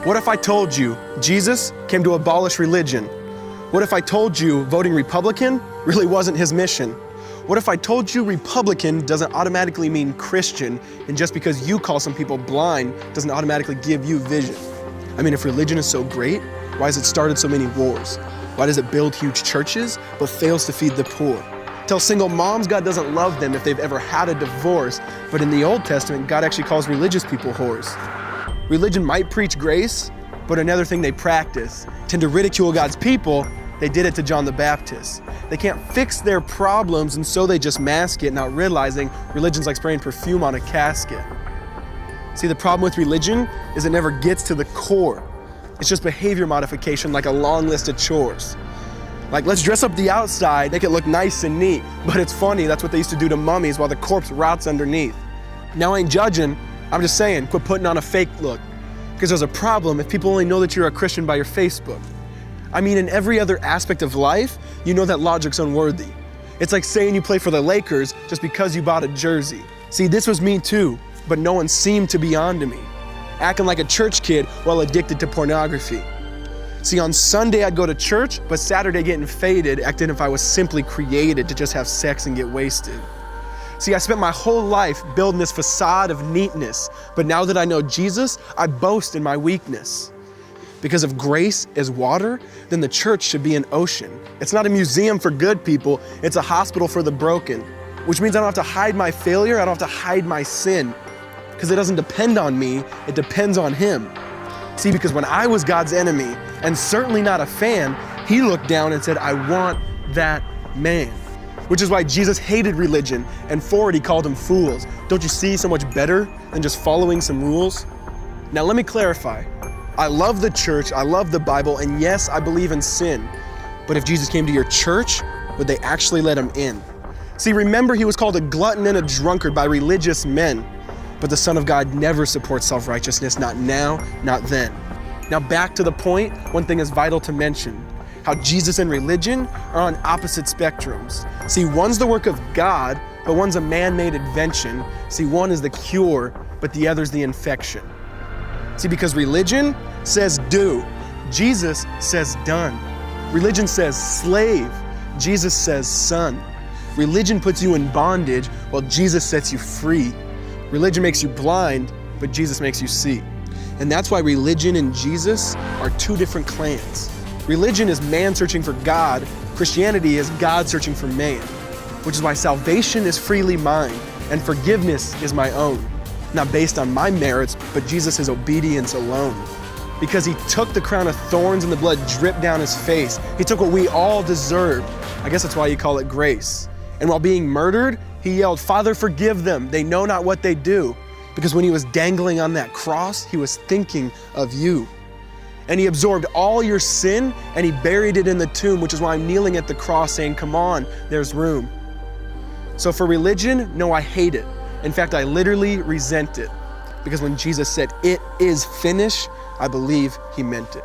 What if I told you Jesus came to abolish religion? What if I told you voting Republican really wasn't his mission? What if I told you Republican doesn't automatically mean Christian, and just because you call some people blind doesn't automatically give you vision? I mean, if religion is so great, why has it started so many wars? Why does it build huge churches but fails to feed the poor? Tell single moms God doesn't love them if they've ever had a divorce, but in the Old Testament, God actually calls religious people whores. Religion might preach grace, but another thing they practice. Tend to ridicule God's people. They did it to John the Baptist. They can't fix their problems, and so they just mask it, not realizing religion's like spraying perfume on a casket. See, the problem with religion is it never gets to the core. It's just behavior modification, like a long list of chores. Like, let's dress up the outside, make it look nice and neat. But it's funny, that's what they used to do to mummies while the corpse rots underneath. Now, I ain't judging, I'm just saying, quit putting on a fake look. Because there's a problem if people only know that you're a Christian by your Facebook. I mean, in every other aspect of life, you know that logic's unworthy. It's like saying you play for the Lakers just because you bought a jersey. See, this was me too, but no one seemed to be on to me. Acting like a church kid while addicted to pornography. See, on Sunday I'd go to church, but Saturday getting faded, acting if I was simply created to just have sex and get wasted. See, I spent my whole life building this facade of neatness, but now that I know Jesus, I boast in my weakness. Because if grace is water, then the church should be an ocean. It's not a museum for good people, it's a hospital for the broken. Which means I don't have to hide my failure, I don't have to hide my sin. Because it doesn't depend on me, it depends on Him. See, because when I was God's enemy, and certainly not a fan, He looked down and said, I want that man. Which is why Jesus hated religion, and for it He called them fools. Don't you see so much better than just following some rules? Now let me clarify. I love the church, I love the Bible, and yes, I believe in sin. But if Jesus came to your church, would they actually let Him in? See, remember He was called a glutton and a drunkard by religious men. But the Son of God never supports self-righteousness, not now, not then. Now back to the point, one thing is vital to mention. How Jesus and religion are on opposite spectrums. See, one's the work of God, but one's a man-made invention. See, one is the cure, but the other's the infection. See, because religion says do, Jesus says done. Religion says slave, Jesus says son. Religion puts you in bondage, while Jesus sets you free. Religion makes you blind, but Jesus makes you see. And that's why religion and Jesus are two different clans. Religion is man searching for God. Christianity is God searching for man. Which is why salvation is freely mine, and forgiveness is my own. Not based on my merits, but Jesus' obedience alone. Because He took the crown of thorns and the blood dripped down His face. He took what we all deserved. I guess that's why you call it grace. And while being murdered, He yelled, Father, forgive them. They know not what they do. Because when He was dangling on that cross, He was thinking of you. And He absorbed all your sin and He buried it in the tomb, which is why I'm kneeling at the cross saying, come on, there's room. So for religion, no, I hate it. In fact, I literally resent it. Because when Jesus said, it is finished, I believe He meant it.